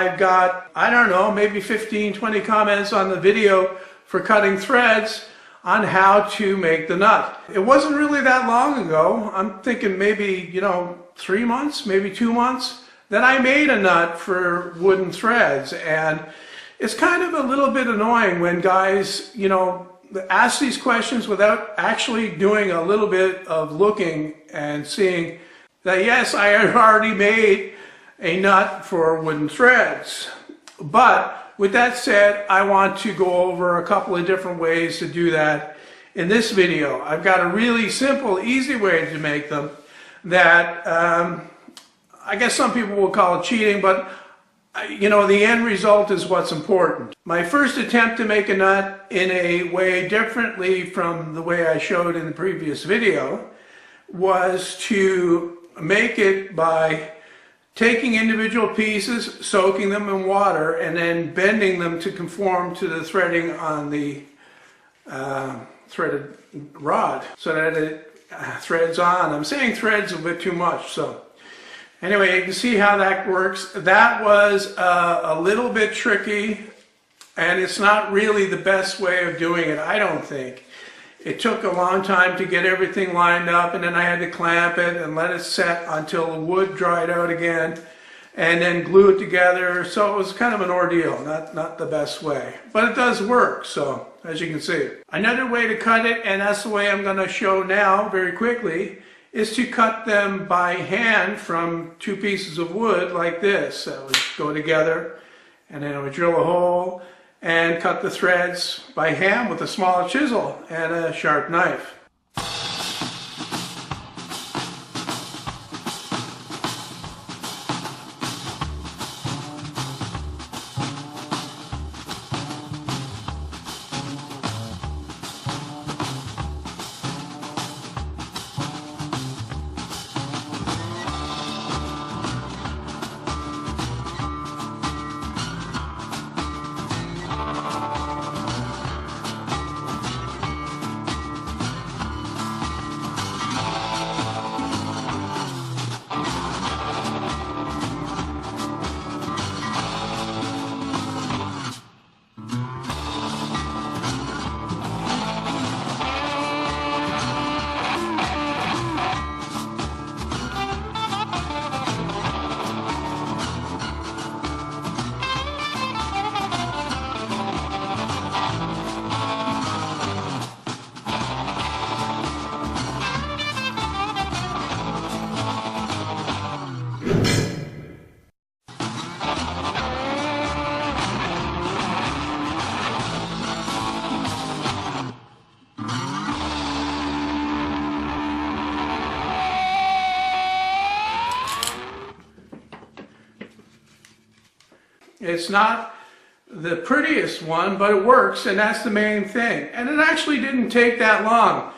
I've got, I don't know, maybe 15, 20 comments on the video for cutting threads on how to make the nut. It wasn't really that long ago, I'm thinking maybe, 3 months, maybe 2 months, that I made a nut for wooden threads. And it's kind of a little bit annoying when guys, ask these questions without actually doing a little bit of looking and seeing that yes, I have already made a nut for wooden threads. But with that said, I want to go over a couple of different ways to do that in this video. I've got a really simple, easy way to make them that I guess some people will call it cheating, but the end result is what's important. My first attempt to make a nut in a way differently from the way I showed in the previous video was to make it by taking individual pieces, soaking them in water, and then bending them to conform to the threading on the threaded rod so that it threads on. I'm saying threads a bit too much, so anyway, you can see how that works. That was a little bit tricky, and it's not really the best way of doing it, I don't think. It took a long time to get everything lined up, and then I had to clamp it and let it set until the wood dried out again, and then glue it together. So it was kind of an ordeal, not the best way. But it does work, so as you can see. Another way to cut it, and that's the way I'm going to show now very quickly, is to cut them by hand from 2 pieces of wood like this. That would go together, and then I would drill a hole and cut the threads by hand with a small chisel and a sharp knife. It's not the prettiest one, but it works, and that's the main thing. And it actually didn't take that long.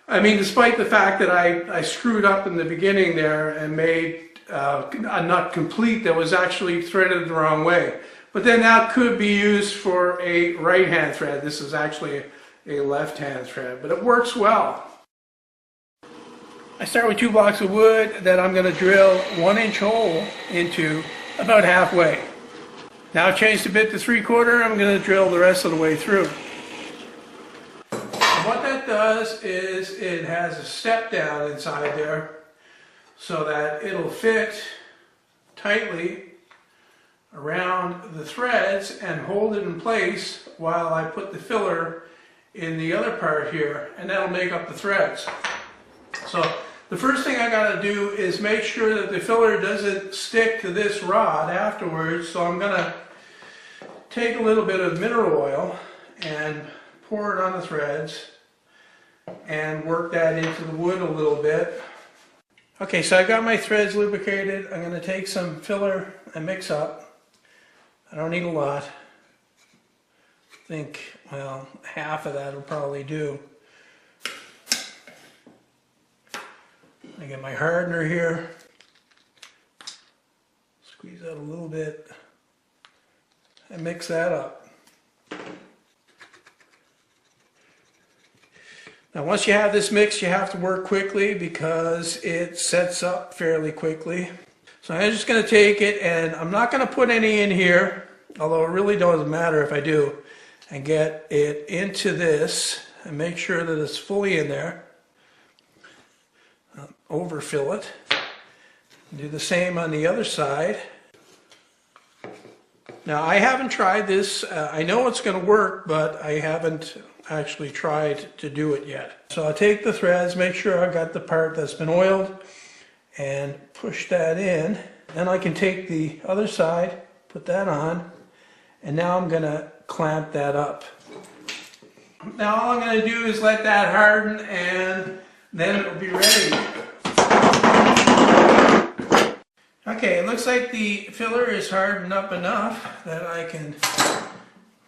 I mean, despite the fact that I screwed up in the beginning there and made a nut complete that was actually threaded the wrong way. But then that could be used for a right-hand thread. This is actually a left-hand thread, but it works well. I start with 2 blocks of wood that I'm going to drill 1-inch hole into about halfway. Now I've changed a bit to 3/4, I'm going to drill the rest of the way through. And what that does is it has a step down inside there so that it'll fit tightly around the threads and hold it in place while I put the filler in the other part here, and that'll make up the threads. So the first thing I got to do is make sure that the filler doesn't stick to this rod afterwards. So I'm going to take a little bit of mineral oil and pour it on the threads and work that into the wood a little bit. Okay, so I got my threads lubricated. I'm going to take some filler and mix up. I don't need a lot. I think, well, half of that will probably do. I get my hardener here. Squeeze out a little bit and mix that up. Now once you have this mix, you have to work quickly because it sets up fairly quickly. So I'm just going to take it, and I'm not going to put any in here, although it really doesn't matter if I do, and get it into this and make sure that it's fully in there. Overfill it. Do the same on the other side. Now I haven't tried this. I know it's going to work, but I haven't actually tried to do it yet. So I'll take the threads, make sure I've got the part that's been oiled, and push that in. Then I can take the other side, put that on, and now I'm going to clamp that up. Now all I'm going to do is let that harden, and then it will be ready. Okay, it looks like the filler is hardened up enough that I can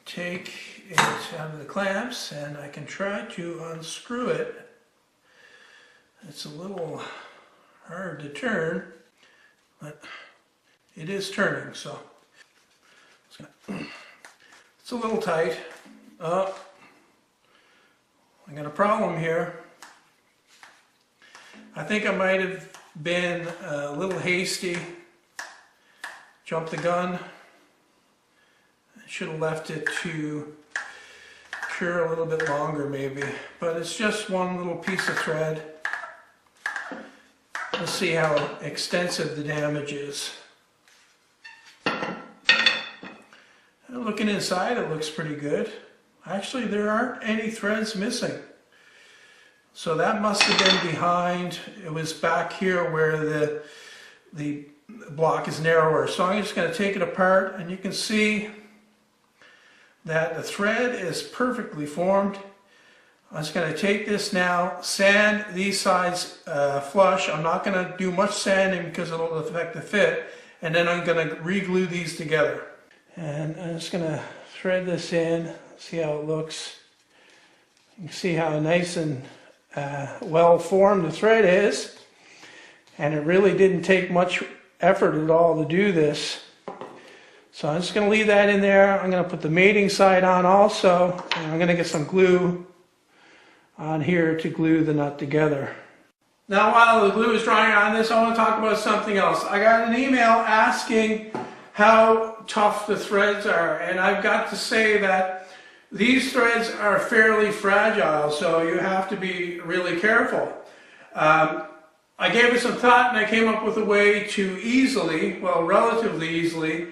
take it out of the clamps, and I can try to unscrew it. It's a little hard to turn, but it is turning, so it's a little tight. Oh, I got a problem here. I think I might have been a little hasty, jumped the gun. I should have left it to cure a little bit longer maybe, but it's just one little piece of thread. Let's see how extensive the damage is. Looking inside, it looks pretty good. Actually, there aren't any threads missing. So that must have been behind, it was back here where the block is narrower. So I'm just going to take it apart, and you can see that the thread is perfectly formed. I'm just going to take this now, sand these sides flush. I'm not going to do much sanding because it'll affect the fit, and then I'm going to re-glue these together. And I'm just going to thread this in, see how it looks. You can see how nice and well formed the thread is, and it really didn't take much effort at all to do this. So I'm just going to leave that in there. I'm going to put the mating side on also, and I'm going to get some glue on here to glue the nut together. Now while the glue is drying on this, I want to talk about something else. I got an email asking how tough the threads are, and I've got to say that these threads are fairly fragile, so you have to be really careful. I gave it some thought, and I came up with a way to easily, well, relatively easily,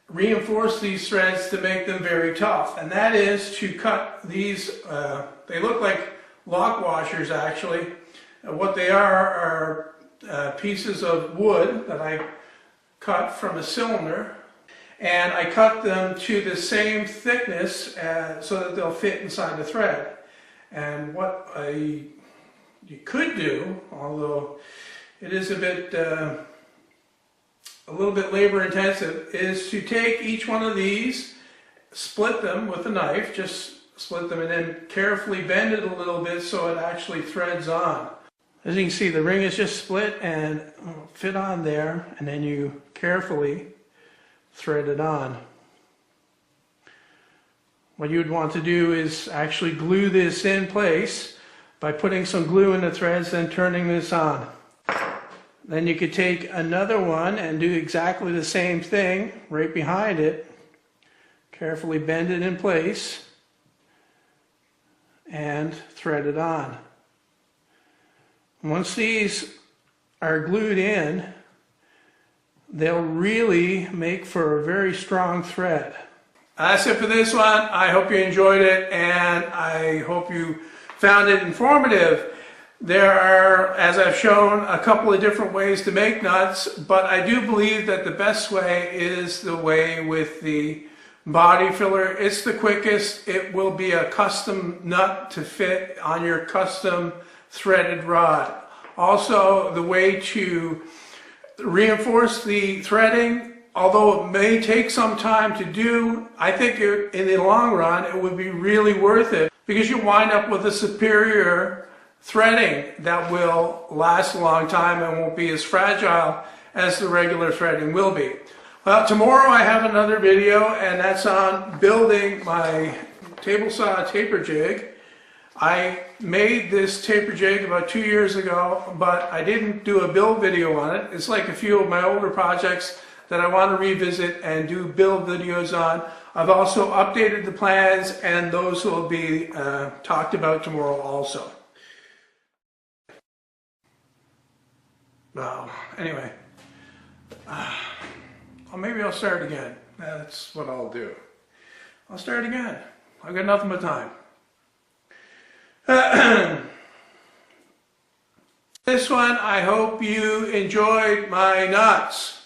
reinforce these threads to make them very tough. And that is to cut these, they look like lock washers actually. What they are pieces of wood that I cut from a cylinder. And I cut them to the same thickness so that they'll fit inside the thread. And what you could do, although it is a little bit labor intensive, is to take each one of these, split them with a knife, just split them, and then carefully bend it a little bit so it actually threads on. As you can see, the ring is just split and fit on there, and then you carefully thread it on. What you'd want to do is actually glue this in place by putting some glue in the threads and turning this on. Then you could take another one and do exactly the same thing right behind it. Carefully bend it in place and thread it on. Once these are glued in, they'll really make for a very strong thread. That's it for this one. I hope you enjoyed it, and I hope you found it informative. There are, as I've shown, a couple of different ways to make nuts, but I do believe that the best way is the way with the body filler. It's the quickest. It will be a custom nut to fit on your custom threaded rod. Also, the way to reinforce the threading, although it may take some time to do, I think in the long run it would be really worth it, because you wind up with a superior threading that will last a long time and won't be as fragile as the regular threading will be. Well, tomorrow I have another video, and that's on building my table saw taper jig. I made this taper jig about 2 years ago, but I didn't do a build video on it. It's like a few of my older projects that I want to revisit and do build videos on. I've also updated the plans, and those will be talked about tomorrow also. Well, anyway, well, maybe I'll start again. That's what I'll do. I'll start again. I've got nothing but time. This one, I hope you enjoyed my nuts.